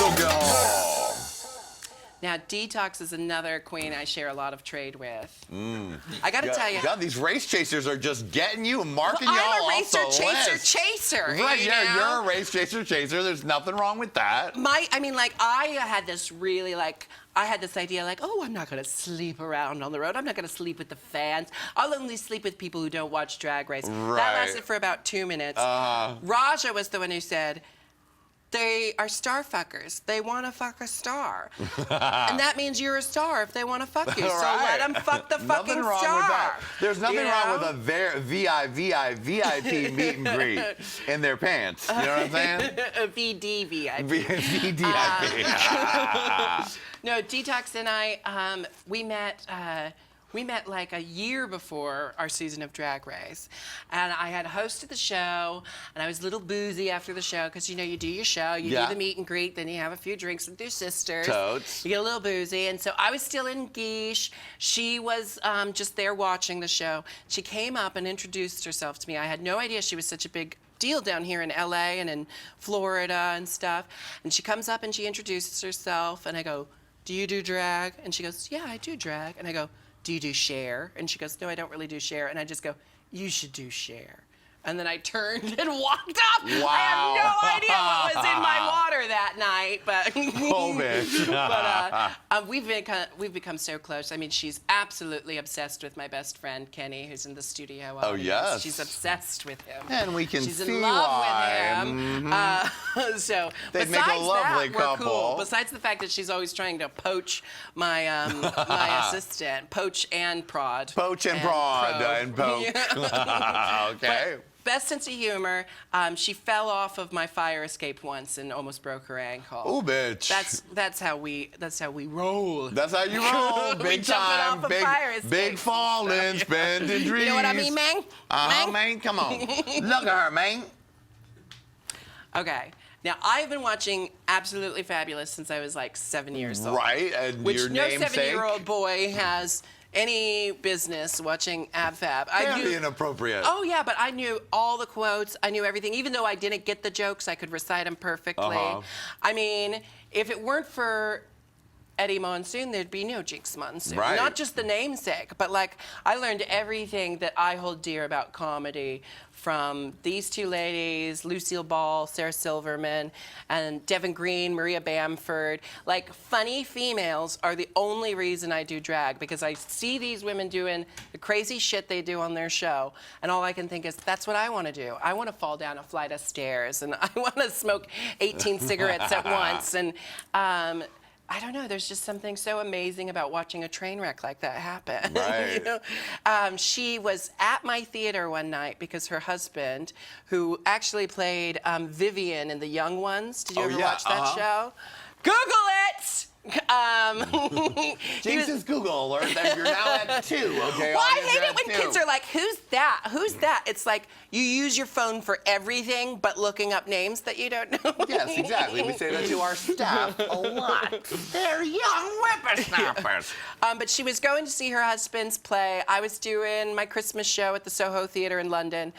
Look at her. Now, Detox is another queen I share a lot of trade with. I got to tell you. God, these race chasers are just getting you and marking you all I'm a off the racer list. chaser. Right, you yeah, know? you're a race chaser. There's nothing wrong with that. I mean, like, I had this really, like, I had this idea, like, oh, I'm not going to sleep around on the road. I'm not going to sleep with the fans. I'll only sleep with people who don't watch Drag Race. Right. That lasted for about 2 minutes. Raja was the one who said, they are star fuckers. They want to fuck a star. And that means you're a star if they want to fuck you. So let them fuck the fucking nothing wrong star. With that. There's nothing wrong with a VIP meet and greet in their pants. You know what I'm saying? A VD VIP. VDIP. No, Detox and I, we met like a year before our season of Drag Race. And I had hosted the show, and I was a little boozy after the show, because, you know, you do your show, you do the meet and greet, then you have a few drinks with your sisters. Totes. You get a little boozy. And so I was still in Guiche. She was just there watching the show. She came up and introduced herself to me. I had no idea she was such a big deal down here in LA and in Florida and stuff. And she comes up and she introduces herself, and I go, do you do drag? And she goes, yeah, I do drag. And I go, do you do share? And she goes, no, I don't really do share. And I just go, you should do share. And then I turned and walked up. Wow. I have no idea what was in my water that night, but Oh, bitch. but we've become so close. I mean, she's absolutely obsessed with my best friend Kenny, who's in the studio. Oh, yes. She's obsessed with him. And we can she's see in love why. with him. So They'd besides make a lovely that, couple. we're cool. Besides the fact that she's always trying to poach my my assistant, poach and prod. Poach and prod and poke. Yeah. Okay. But best sense of humor. She fell off of my fire escape once and almost broke her ankle. Ooh, bitch. That's how we roll. That's how you roll. Big time. Big falling, spending dreams. You know what I mean, man? Man, come on. Look at her, man. Okay. Now, I've been watching Absolutely Fabulous since I was like 7 years old. Right, and which your no namesake? 7-year-old boy has any business watching AbFab. Very inappropriate. Oh, yeah, but I knew all the quotes. I knew everything. Even though I didn't get the jokes, I could recite them perfectly. I mean, if it weren't for Eddie Monsoon, there'd be no JINKX MONSOON. Right. Not just the namesake, but like I learned everything that I hold dear about comedy from these two ladies, Lucille Ball, Sarah Silverman, and Devin Green, Maria Bamford. Like, funny females are the only reason I do drag, because I see these women doing the crazy shit they do on their show, and all I can think is, that's what I want to do. I want to fall down a flight of stairs, and I want to smoke 18 cigarettes at once, and I don't know, there's just something so amazing about watching a train wreck like that happen. Right. You know? She was at my theater one night because her husband, who actually played Vivian in The Young Ones, did you ever watch that show? Google it! James's Google alert that you're now at 2, okay? Well, I hate it when kids are like, who's that? Who's that? It's like you use your phone for everything but looking up names that you don't know. Yes, exactly. We say that to our staff a lot. They're young whippersnappers. But she was going to see her husband's play. I was doing my Christmas show at the Soho Theatre in London.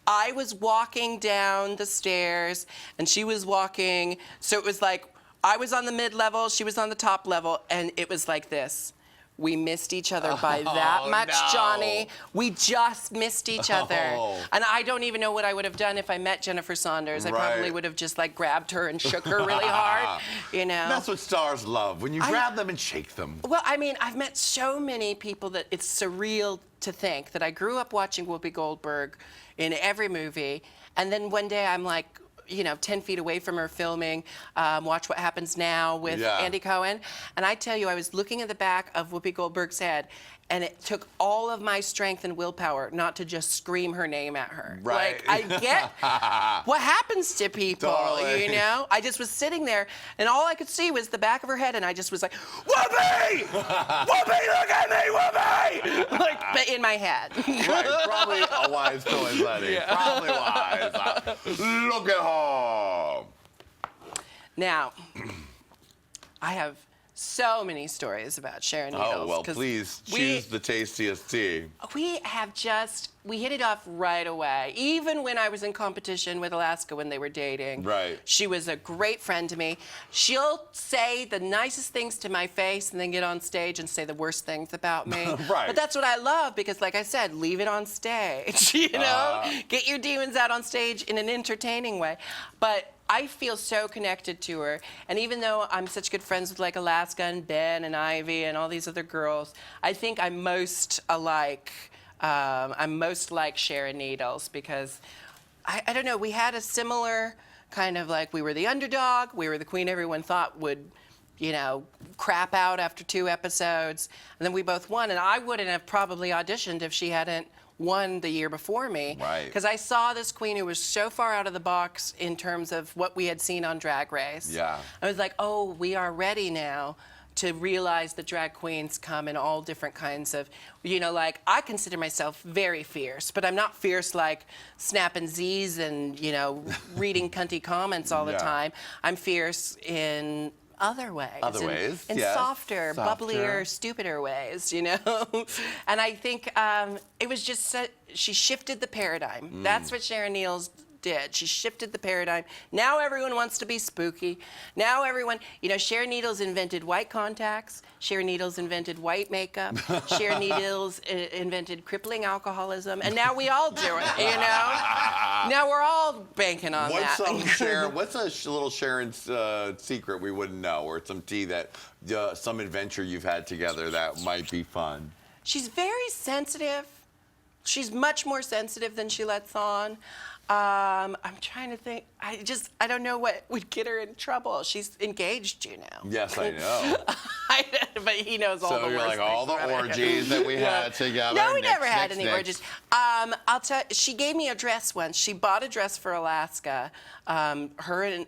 I was walking down the stairs, and she was walking, so it was like, I was on the mid-level, she was on the top level, and it was like this. We missed each other by that much, no. Johnny. We just missed each other. And I don't even know what I would have done if I met Jennifer Saunders. I probably would have just like grabbed her and shook her really hard, you know. That's what stars love, when you grab them and shake them. Well, I mean, I've met so many people that it's surreal to think that I grew up watching Whoopi Goldberg in every movie, and then one day I'm like, you know, 10 feet away from her filming Watch What Happens Now with Andy Cohen. And I tell you, I was looking at the back of Whoopi Goldberg's head, and it took all of my strength and willpower not to just scream her name at her. Right. Like, I get what happens to people, you know? I just was sitting there, and all I could see was the back of her head, and I just was like, Whoopi! Whoopi, look at me, Whoopi! Like, but in my head. Right, probably a wise choice, Letty. Yeah. Probably wise. Look at her. Now, I have so many stories about Sharon Needles. Oh, well, please choose the tastiest tea. We hit it off right away. Even when I was in competition with Alaska when they were dating. Right. She was a great friend to me. She'll say the nicest things to my face and then get on stage and say the worst things about me. Right. But that's what I love because, like I said, leave it on stage, you know? Get your demons out on stage in an entertaining way. But I feel so connected to her. And even though I'm such good friends with like Alaska and Ben and Ivy and all these other girls, I think I'm most alike. I'm most like Sharon Needles because, I don't know, we had a similar kind of like, we were the underdog, we were the queen everyone thought would, you know, crap out after 2 episodes, and then we both won, and I wouldn't have probably auditioned if she hadn't won the year before me. Right. Because I saw this queen who was so far out of the box in terms of what we had seen on Drag Race. Yeah. I was like, oh, we are ready now to realize that drag queens come in all different kinds of, you know, like, I consider myself very fierce, but I'm not fierce like snapping Z's and, you know, reading cunty comments all the time. I'm fierce in other ways. In yes. softer, bubblier, stupider ways, you know? And I think it was just, she shifted the paradigm. That's what Sharon Needles did. She shifted the paradigm. Now everyone wants to be spooky. Now everyone, you know, Sharon Needles invented white contacts. Sharon Needles invented white makeup. Sharon Needles invented crippling alcoholism. And now we all do it, you know? Now we're all banking on that. What's a little Sharon's secret we wouldn't know, or some tea that, some adventure you've had together that might be fun? She's very sensitive. She's much more sensitive than she lets on. I'm trying to think. I don't know what would get her in trouble. She's engaged, you know. Yes, I know. But he knows all the worst So you're like, all the things orgies that we had together. No, we never had any orgies. I'll tell you, she gave me a dress once. She bought a dress for Alaska.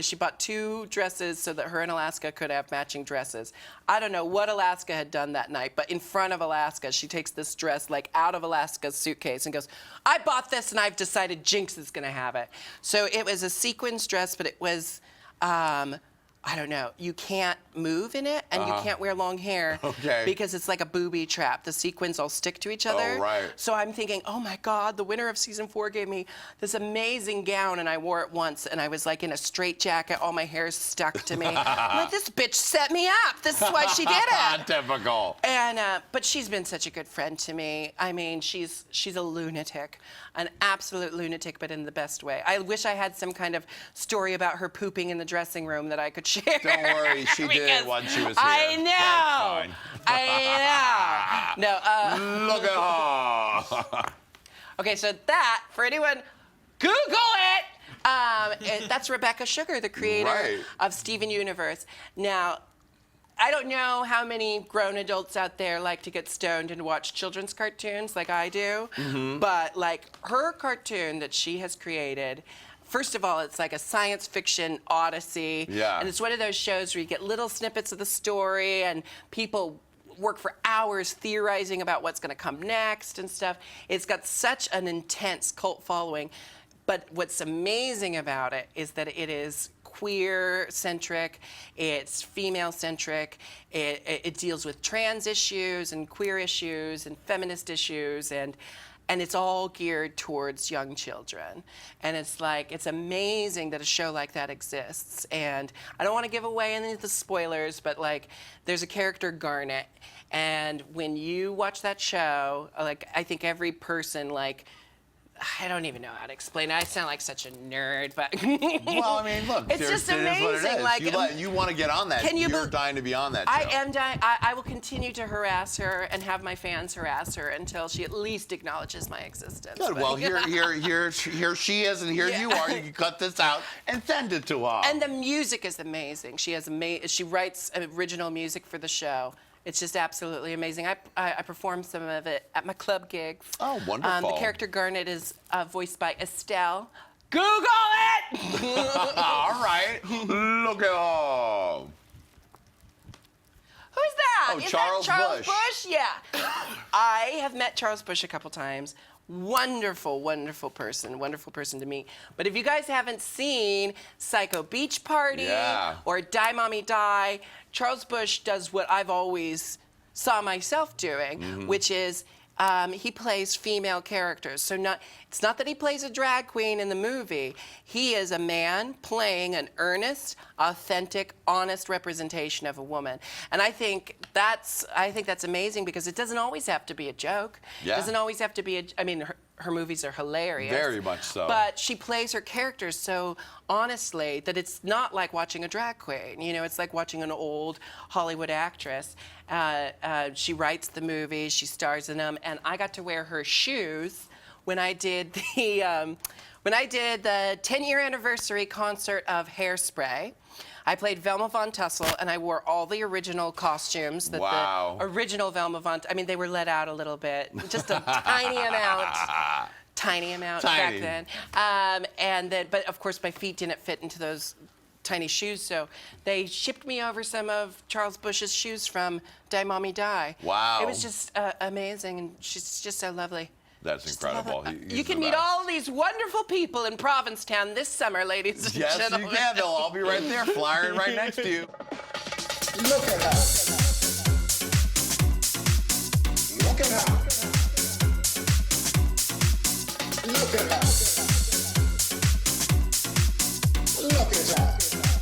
She bought 2 dresses so that her and Alaska could have matching dresses. I don't know what Alaska had done that night, but in front of Alaska, she takes this dress like out of Alaska's suitcase and goes, I bought this and I've decided JINKX is gonna have it. So it was a sequins dress, but it was, I don't know, you can't move in it and you can't wear long hair because it's like a booby trap. The sequins all stick to each other. Oh, right. So I'm thinking, oh my God, the winner of season 4 gave me this amazing gown and I wore it once and I was like in a straitjacket, all my hair stuck to me. I'm like, this bitch set me up. This is why she did it. Typical. And, but she's been such a good friend to me. I mean, she's a lunatic, an absolute lunatic, but in the best way. I wish I had some kind of story about her pooping in the dressing room that I could share. Don't worry, she did once she was here. I know. I know. No. Look at her. Okay, so that, for anyone, Google it. That's Rebecca Sugar, the creator of Steven Universe. Now, I don't know how many grown adults out there like to get stoned and watch children's cartoons like I do, but like her cartoon that she has created, first of all, it's like a science fiction odyssey. Yeah. And it's one of those shows where you get little snippets of the story and people work for hours theorizing about what's going to come next and stuff. It's got such an intense cult following. But what's amazing about it is that it is queer-centric, it's female-centric, it deals with trans issues and queer issues and feminist issues, and it's all geared towards young children. And it's like, it's amazing that a show like that exists. And I don't want to give away any of the spoilers, but like, there's a character, Garnet, and when you watch that show, like, I think every person, like, I don't even know how to explain it. I sound like such a nerd, but well, I mean, look, it's just amazing. Like, you want to get on that. You're dying to be on that show. I am dying. I will continue to harass her and have my fans harass her until she at least acknowledges my existence. Good. Well, here she is, and here you are. You can cut this out and send it to her. And the music is amazing. She writes original music for the show. It's just absolutely amazing. I performed some of it at my club gigs. Oh, wonderful. The character Garnet is voiced by Estelle. Google it! All right. Look at her. Who's that? Oh, Is Charles that Charles Busch. Busch? Yeah. I have met Charles Busch a couple times. Wonderful, wonderful person to meet. But if you guys haven't seen Psycho Beach Party or Die Mommy Die, Charles Busch does what I've always saw myself doing, which is he plays female characters. So it's not that he plays a drag queen in the movie. He is a man playing an earnest, authentic, honest representation of a woman. And I think that's amazing because it doesn't always have to be a joke. It doesn't always have to be I mean, her movies are hilarious. Very much so. But she plays her characters so honestly that it's not like watching a drag queen. You know, it's like watching an old Hollywood actress. She writes the movies, she stars in them, and I got to wear her shoes when I did the 10-year anniversary concert of Hairspray. I played Velma Von Tussle, and I wore all the original costumes. That the original Velma Von, I mean, they were let out a little bit, just a tiny amount back then. And then, but of course, my feet didn't fit into those tiny shoes, so they shipped me over some of Charles Busch's shoes from Die Mommy Die. Wow. It was just amazing, and she's just so lovely. That's incredible. You can meet all these wonderful people in Provincetown this summer, ladies and gentlemen. Yes, you can. They'll all be right there, flying right next to you. Look at her. Look at her. Look at her. Look at her.